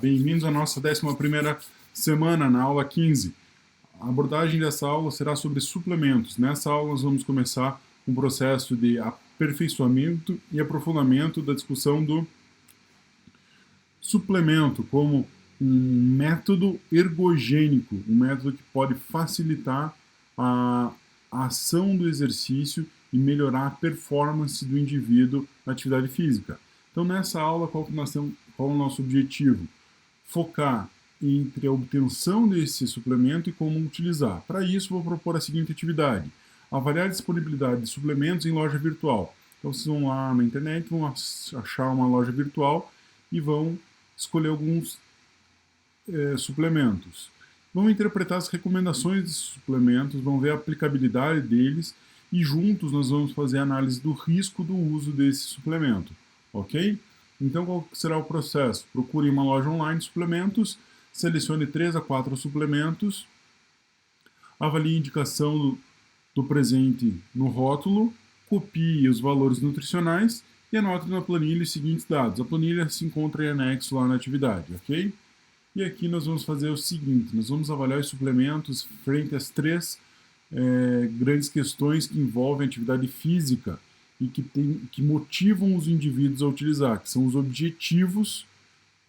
bem-vindos à nossa 11ª semana, na aula 15. A abordagem dessa aula será sobre suplementos. Nessa aula nós vamos começar um processo de aperfeiçoamento e aprofundamento da discussão do suplemento como um método ergogênico, um método que pode facilitar a ação do exercício e melhorar a performance do indivíduo na atividade física. Então, nessa aula, qual é o nosso objetivo? Focar entre a obtenção desse suplemento e como utilizar. Para isso, vou propor a seguinte atividade: avaliar a disponibilidade de suplementos em loja virtual. Então, vocês vão lá na internet, vão achar uma loja virtual e vão escolher alguns suplementos. Vão interpretar as recomendações de suplementos, vão ver a aplicabilidade deles e juntos nós vamos fazer a análise do risco do uso desse suplemento. Ok? Então, qual será o processo? Procure uma loja online de suplementos, selecione 3 a 4 suplementos, avalie a indicação do presente no rótulo, copie os valores nutricionais e anote na planilha os seguintes dados. A planilha se encontra em anexo lá na atividade, ok? E aqui nós vamos fazer o seguinte: nós vamos avaliar os suplementos frente às 3 grandes questões que envolvem a atividade física e que motivam os indivíduos a utilizar, que são os objetivos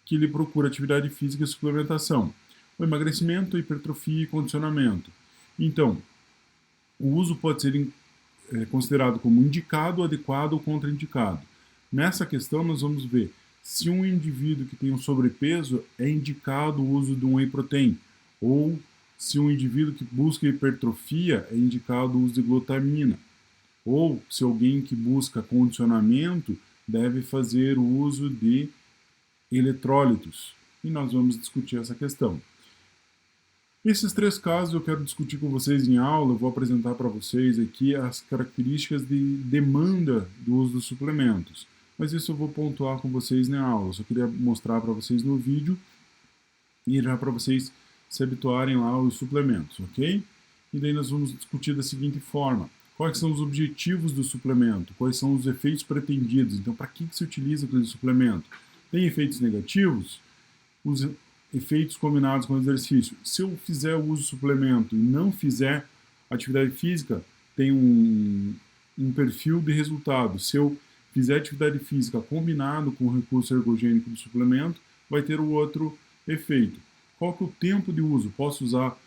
que ele procura atividade física e suplementação: o emagrecimento, a hipertrofia e condicionamento. Então, o uso pode ser considerado como indicado, adequado ou contraindicado. Nessa questão, nós vamos ver se um indivíduo que tem um sobrepeso é indicado o uso de um whey protein, ou se um indivíduo que busca hipertrofia é indicado o uso de glutamina, ou se alguém que busca condicionamento deve fazer o uso de eletrólitos. E nós vamos discutir essa questão. Esses 3 casos eu quero discutir com vocês em aula. Eu vou apresentar para vocês aqui as características de demanda do uso dos suplementos. Mas isso eu vou pontuar com vocês na aula. Eu só queria mostrar para vocês no vídeo e já para vocês se habituarem lá aos suplementos, ok? E daí nós vamos discutir da seguinte forma: quais são os objetivos do suplemento? Quais são os efeitos pretendidos? Então, para que se utiliza aquele suplemento? Tem efeitos negativos? Os efeitos combinados com o exercício. Se eu fizer o uso do suplemento e não fizer atividade física, tem um perfil de resultado. Se eu fizer atividade física combinado com o recurso ergogênico do suplemento, vai ter o outro efeito. Qual que é o tempo de uso? Posso usar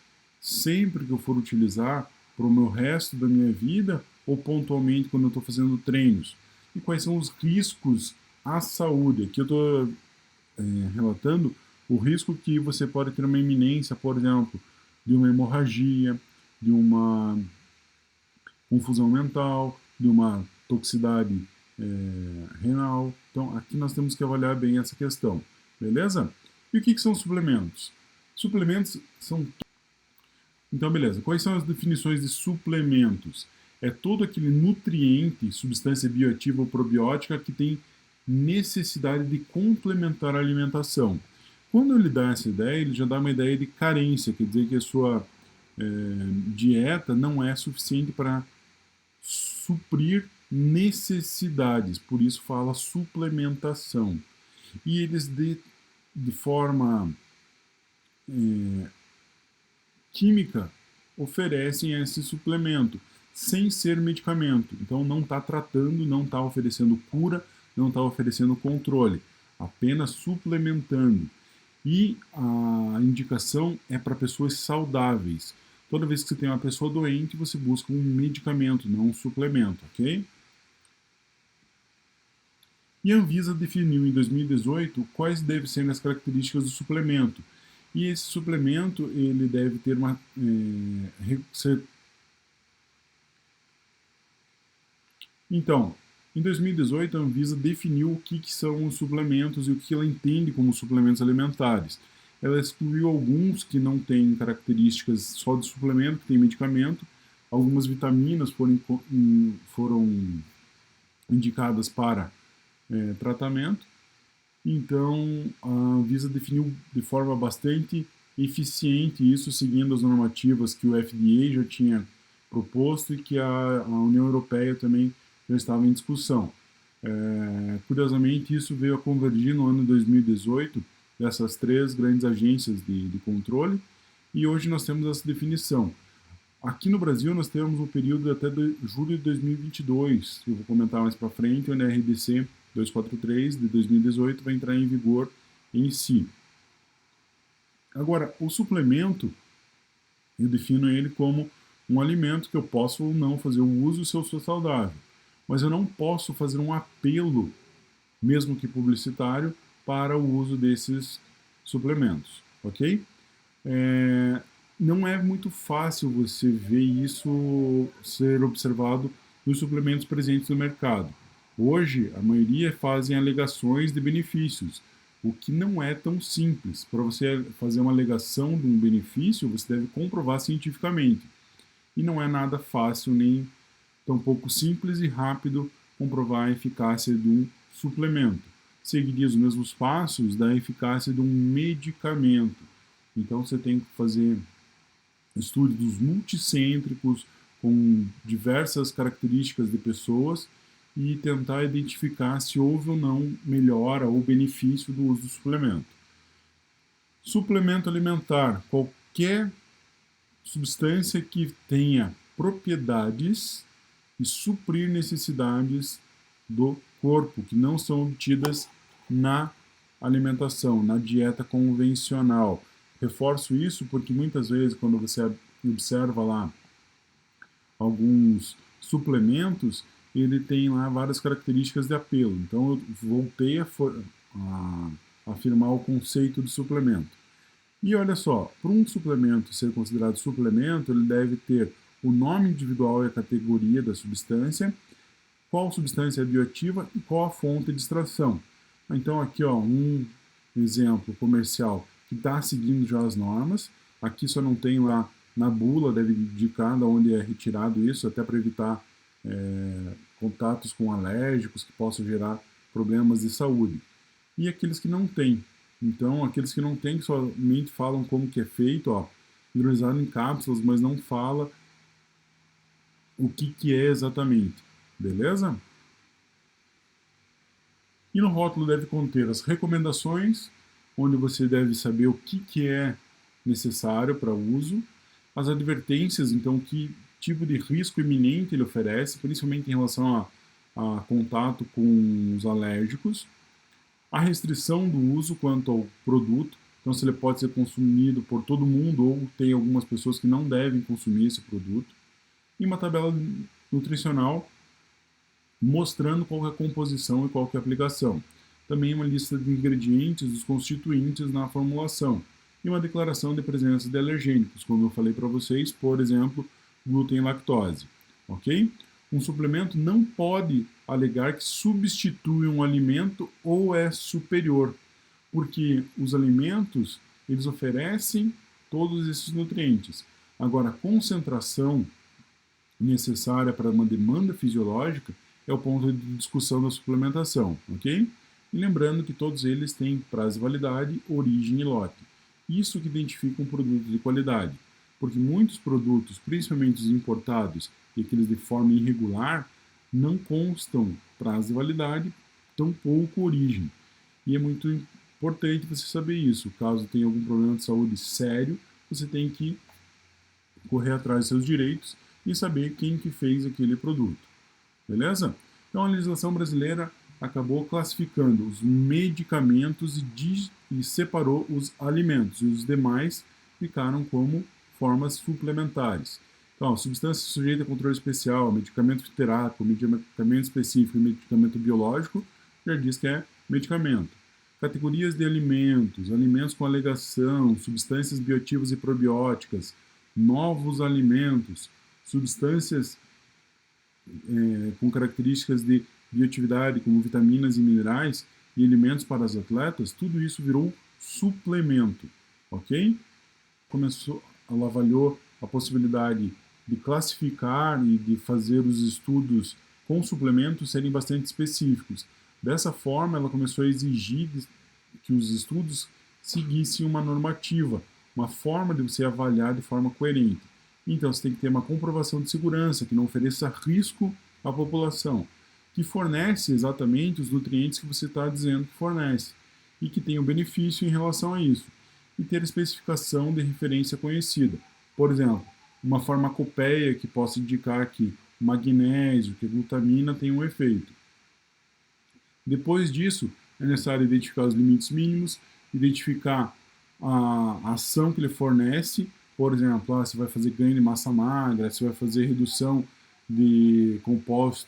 sempre que eu for utilizar para o meu resto da minha vida ou pontualmente quando eu estou fazendo treinos? E quais são os riscos à saúde? Aqui eu estou relatando o risco que você pode ter uma iminência, por exemplo, de uma hemorragia, de uma confusão mental, de uma toxicidade renal. Então, aqui nós temos que avaliar bem essa questão, beleza? E o que são suplementos? Suplementos são... Então, beleza. Quais são as definições de suplementos? É todo aquele nutriente, substância bioativa ou probiótica que tem necessidade de complementar a alimentação. Quando ele dá essa ideia, ele já dá uma ideia de carência, quer dizer que a sua dieta não é suficiente para suprir necessidades, por isso fala suplementação. E eles de forma química oferecem esse suplemento, sem ser medicamento. Então não está tratando, não está oferecendo cura, não está oferecendo controle, apenas suplementando. E a indicação é para pessoas saudáveis. Toda vez que você tem uma pessoa doente, você busca um medicamento, não um suplemento, ok? E a Anvisa definiu em 2018 quais devem ser as características do suplemento. E esse suplemento ele deve ter uma Então, em 2018 a Anvisa definiu o que são os suplementos e o que ela entende como suplementos alimentares. Ela excluiu alguns que não têm características só de suplemento, que tem medicamento. Algumas vitaminas foram indicadas para tratamento. Então, a Anvisa definiu de forma bastante eficiente isso, seguindo as normativas que o FDA já tinha proposto e que a União Europeia também já estava em discussão. Curiosamente, isso veio a convergir no ano 2018 dessas três grandes agências de controle, e hoje nós temos essa definição. Aqui no Brasil nós temos um período até julho de 2022, eu vou comentar mais para frente, o NRDC 243 de 2018 vai entrar em vigor em si. Agora, o suplemento, eu defino ele como um alimento que eu posso ou não fazer o uso se eu sou saudável, mas eu não posso fazer um apelo, mesmo que publicitário, para o uso desses suplementos, ok? Não é muito fácil você ver isso ser observado nos suplementos presentes no mercado. Hoje, a maioria fazem alegações de benefícios, o que não é tão simples. Para você fazer uma alegação de um benefício, você deve comprovar cientificamente. E não é nada fácil, nem tampouco simples e rápido comprovar a eficácia de um suplemento. Seguiria os mesmos passos da eficácia de um medicamento. Então você tem que fazer estudos multicêntricos com diversas características de pessoas e tentar identificar se houve ou não melhora ou benefício do uso do suplemento. Suplemento alimentar, qualquer substância que tenha propriedades e suprir necessidades do corpo, que não são obtidas na alimentação, na dieta convencional. Reforço isso porque muitas vezes quando você observa lá alguns suplementos, ele tem lá várias características de apelo. Então eu voltei a afirmar o conceito de suplemento. E olha só, para um suplemento ser considerado suplemento, ele deve ter o nome individual e a categoria da substância, qual substância é bioativa e qual a fonte de extração. Então aqui ó, um exemplo comercial que está seguindo já as normas. Aqui só não tem lá na bula, deve indicar de onde é retirado isso, até para evitar contatos com alérgicos que possam gerar problemas de saúde. E aqueles que não têm. Então, aqueles que não têm, que somente falam como que é feito, ó, hidrolisado em cápsulas, mas não fala o que é exatamente. Beleza? E no rótulo deve conter as recomendações, onde você deve saber o que é necessário para uso, as advertências, então que tipo de risco iminente ele oferece, principalmente em relação a contato com os alérgicos, a restrição do uso quanto ao produto, então se ele pode ser consumido por todo mundo ou tem algumas pessoas que não devem consumir esse produto, e uma tabela nutricional mostrando qual é a composição e qual é a aplicação. Também uma lista de ingredientes, dos constituintes na formulação e uma declaração de presença de alergênicos, como eu falei para vocês, por exemplo, glúten e lactose, ok? Um suplemento não pode alegar que substitui um alimento ou é superior, porque os alimentos, eles oferecem todos esses nutrientes. Agora, a concentração necessária para uma demanda fisiológica é o ponto de discussão da suplementação, ok? E lembrando que todos eles têm prazo de validade, origem e lote. Isso que identifica um produto de qualidade, porque muitos produtos, principalmente os importados e aqueles de forma irregular, não constam prazo de validade, tampouco origem. E é muito importante você saber isso. Caso tenha algum problema de saúde sério, você tem que correr atrás dos seus direitos e saber quem que fez aquele produto. Beleza? Então a legislação brasileira acabou classificando os medicamentos e separou os alimentos, e os demais ficaram como formas suplementares. Então, substância sujeita a controle especial, medicamento fitoterápico, medicamento específico e medicamento biológico, já diz que é medicamento. Categorias de alimentos, alimentos com alegação, substâncias bioativas e probióticas, novos alimentos, substâncias com características de bioatividade, como vitaminas e minerais, e alimentos para os atletas, tudo isso virou suplemento, ok? Ela avaliou a possibilidade de classificar e de fazer os estudos com suplementos serem bastante específicos. Dessa forma, ela começou a exigir que os estudos seguissem uma normativa, uma forma de você avaliar de forma coerente. Então, você tem que ter uma comprovação de segurança que não ofereça risco à população, que fornece exatamente os nutrientes que você está dizendo que fornece. e que tenham benefício em relação a isso, e ter especificação de referência conhecida. Por exemplo, uma farmacopeia que possa indicar que o magnésio, que a glutamina tem um efeito. Depois disso, é necessário identificar os limites mínimos, identificar a ação que ele fornece. Por exemplo, você vai fazer ganho de massa magra, você vai fazer redução de compostos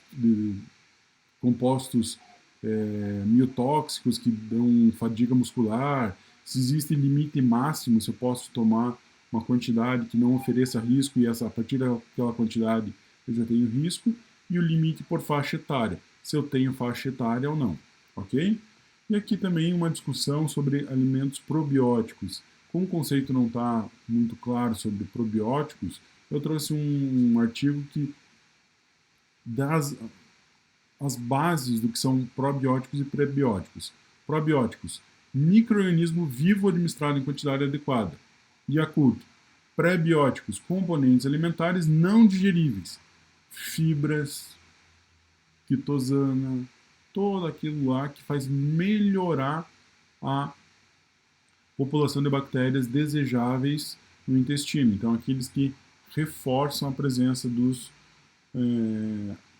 miotóxicos que dão fadiga muscular, se existe limite máximo, se eu posso tomar uma quantidade que não ofereça risco e a partir daquela quantidade eu já tenho risco, e o limite por faixa etária, se eu tenho faixa etária ou não, ok? E aqui também uma discussão sobre alimentos probióticos. Como o conceito não está muito claro sobre probióticos, eu trouxe um artigo que dá as bases do que são probióticos e prebióticos. Probióticos, micro-organismo vivo administrado em quantidade adequada. Yakult, prebióticos, componentes alimentares não digeríveis, fibras, quitosana, todo aquilo lá que faz melhorar a população de bactérias desejáveis no intestino. Então, aqueles que reforçam a presença dos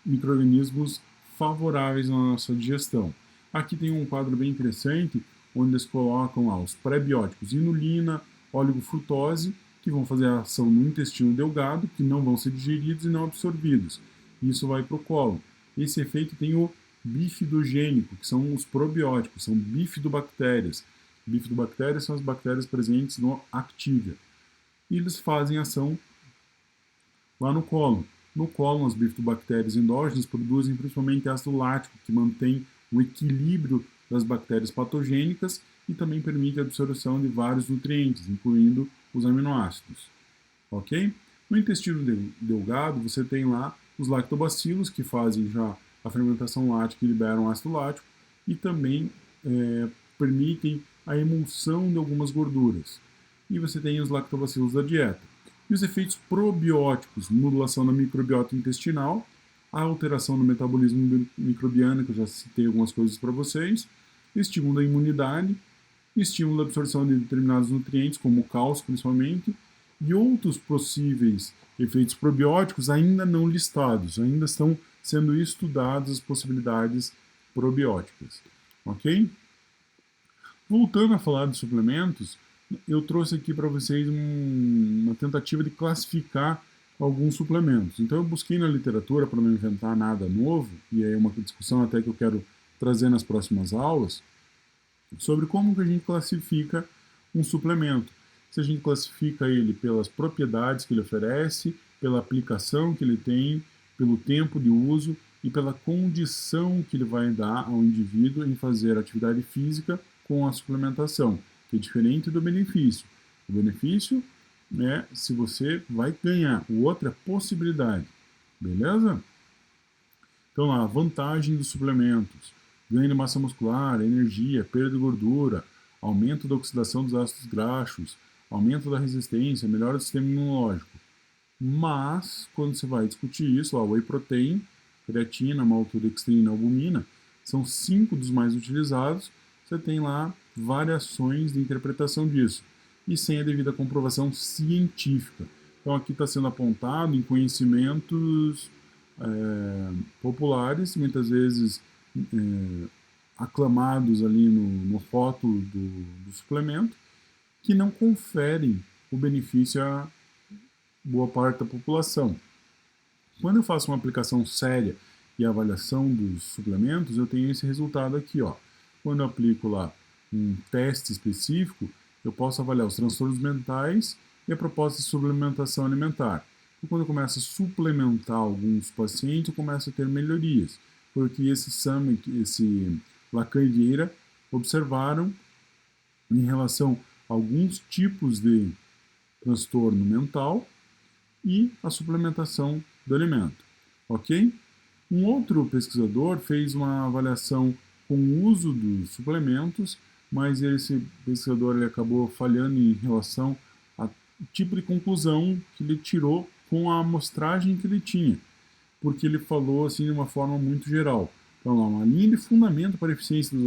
micro-organismos favoráveis na nossa digestão. Aqui tem um quadro bem interessante, onde eles colocam lá os prebióticos, inulina, oligofrutose, que vão fazer a ação no intestino delgado, que não vão ser digeridos e não absorvidos. Isso vai para o cólon. Esse efeito tem o bifidogênico, que são os probióticos, são bifidobactérias. Bifidobactérias são as bactérias presentes no Activia. E eles fazem ação lá no cólon. No cólon, as bifidobactérias endógenas produzem principalmente ácido lático, que mantém o equilíbrio das bactérias patogênicas e também permite a absorção de vários nutrientes, incluindo os aminoácidos. Ok? No intestino delgado, você tem lá os lactobacilos, que fazem já a fermentação lática e liberam ácido lático, e também permitem a emulsão de algumas gorduras. E você tem os lactobacilos da dieta. E os efeitos probióticos, modulação da microbiota intestinal, a alteração no metabolismo microbiano, que eu já citei algumas coisas para vocês, estímulo da imunidade, estímulo da absorção de determinados nutrientes, como o cálcio principalmente, e outros possíveis efeitos probióticos ainda não listados, ainda estão sendo estudadas as possibilidades probióticas, ok? Voltando a falar de suplementos, eu trouxe aqui para vocês uma tentativa de classificar alguns suplementos. Então eu busquei na literatura, para não inventar nada novo, e é uma discussão até que eu quero trazer nas próximas aulas, sobre como que a gente classifica um suplemento. Se a gente classifica ele pelas propriedades que ele oferece, pela aplicação que ele tem, pelo tempo de uso e pela condição que ele vai dar ao indivíduo em fazer atividade física com a suplementação, que é diferente do benefício. O benefício é se você vai ganhar, o outro é possibilidade, beleza? Então lá, vantagem dos suplementos: ganho de massa muscular, energia, perda de gordura, aumento da oxidação dos ácidos graxos, aumento da resistência, melhora do sistema imunológico. Mas, quando você vai discutir isso, ó, whey protein, creatina, maltodextrina, albumina, são 5 dos mais utilizados. Você tem lá variações de interpretação disso, e sem a devida comprovação científica. Então aqui está sendo apontado em conhecimentos populares, muitas vezes aclamados ali no rótulo do suplemento, que não conferem o benefício a boa parte da população. Quando eu faço uma aplicação séria e avaliação dos suplementos, eu tenho esse resultado aqui, ó. Quando eu aplico lá um teste específico, eu posso avaliar os transtornos mentais e a proposta de suplementação alimentar. E quando eu começo a suplementar alguns pacientes, eu começo a ter melhorias, porque esse Lacan e Vieira observaram em relação a alguns tipos de transtorno mental e a suplementação do alimento, ok? Um outro pesquisador fez uma avaliação com o uso dos suplementos, mas esse pesquisador ele acabou falhando em relação ao tipo de conclusão que ele tirou com a amostragem que ele tinha, porque ele falou assim de uma forma muito geral. Então, uma linha de fundamento para a eficiência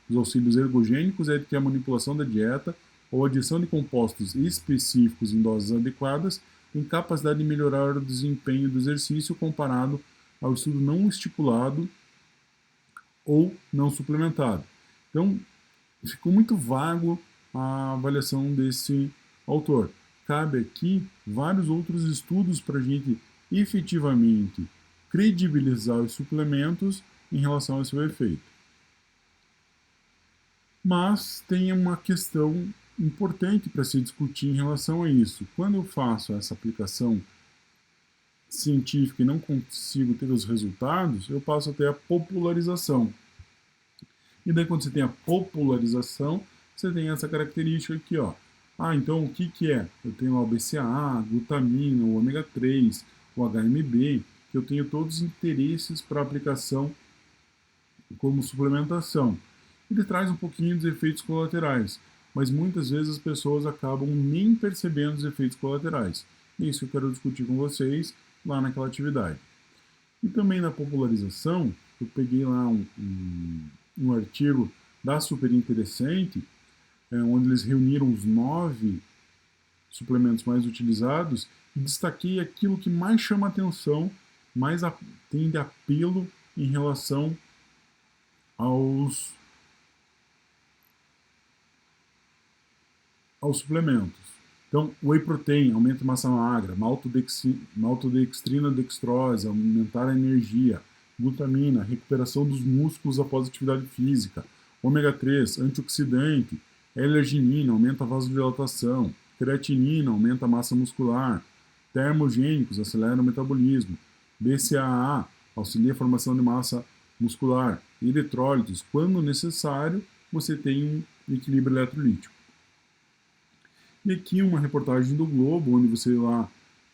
os auxílios ergogênicos é que a manipulação da dieta ou adição de compostos específicos em doses adequadas tem capacidade de melhorar o desempenho do exercício comparado ao estudo não estipulado ou não suplementado. Então, ficou muito vago a avaliação desse autor. Cabe aqui vários outros estudos para a gente efetivamente credibilizar os suplementos em relação ao seu efeito. Mas tem uma questão importante para se discutir em relação a isso. Quando eu faço essa aplicação científica e não consigo ter os resultados, eu passo a ter a popularização. E daí quando você tem a popularização, você tem essa característica aqui, ó. Então o que é? Eu tenho o BCAA, a glutamina, o ômega 3, o HMB, que eu tenho todos os interesses para aplicação como suplementação. Ele traz um pouquinho dos efeitos colaterais, mas muitas vezes as pessoas acabam nem percebendo os efeitos colaterais. É isso que eu quero discutir com vocês lá naquela atividade. E também na popularização, eu peguei lá um artigo da Super Interessante, onde eles reuniram os 9 suplementos mais utilizados e destaquei aquilo que mais chama atenção, mais tem de apelo em relação aos suplementos. Então, whey protein aumenta a massa magra, maltodextrina, dextrose, aumentar a energia, glutamina, recuperação dos músculos após atividade física, ômega 3, antioxidante, L-arginina, aumenta a vasodilatação, creatinina, aumenta a massa muscular, termogênicos, acelera o metabolismo, BCAA, auxilia a formação de massa muscular, eletrólitos, quando necessário, você tem um equilíbrio eletrolítico. E aqui uma reportagem do Globo, onde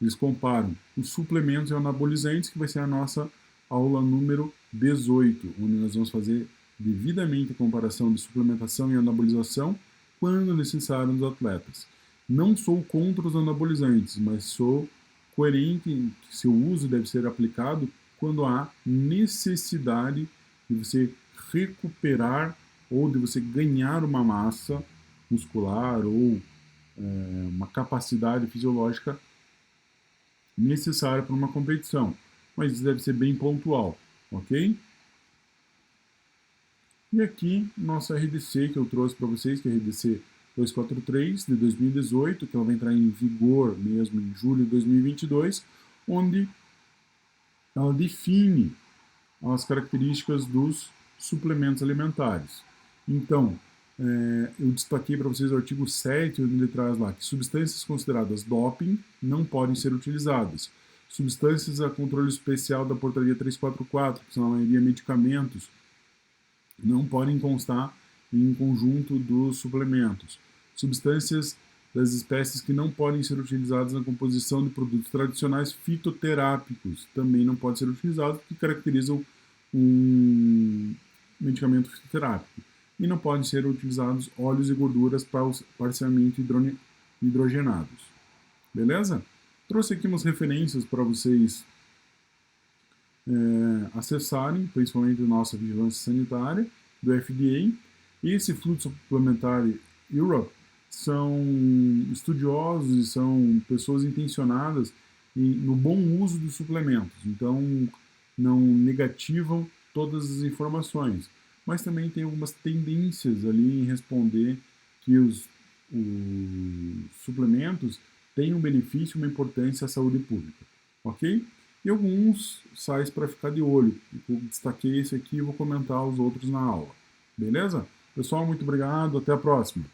eles comparam os suplementos e anabolizantes, que vai ser a nossa aula número 18, onde nós vamos fazer devidamente a comparação de suplementação e anabolização quando necessário nos atletas. Não sou contra os anabolizantes, mas sou coerente em que seu uso deve ser aplicado quando há necessidade de você recuperar ou de você ganhar uma massa muscular ou uma capacidade fisiológica necessária para uma competição, mas isso deve ser bem pontual, ok? E aqui, nossa RDC que eu trouxe para vocês, que é a RDC 243 de 2018, que ela vai entrar em vigor mesmo em julho de 2022, onde ela define as características dos suplementos alimentares. Então, eu destaquei para vocês o artigo 7, onde ele traz lá que substâncias consideradas doping não podem ser utilizadas. Substâncias a controle especial da portaria 344, que são a maioria medicamentos, não podem constar em conjunto dos suplementos. Substâncias das espécies que não podem ser utilizadas na composição de produtos tradicionais fitoterápicos também não podem ser utilizados, porque caracterizam um medicamento fitoterápico. E não podem ser utilizados óleos e gorduras parcialmente hidrogenados. Beleza? Trouxe aqui umas referências para vocês acessarem, principalmente a nossa vigilância sanitária, do FDA. Esse Fluxo Suplementar Europe são estudiosos e são pessoas intencionadas no bom uso dos suplementos. Então, não negativam todas as informações, mas também tem algumas tendências ali em responder que os suplementos têm um benefício, uma importância à saúde pública, ok? E alguns sites para ficar de olho. Eu destaquei esse aqui e vou comentar os outros na aula. Beleza? Pessoal, muito obrigado. Até a próxima.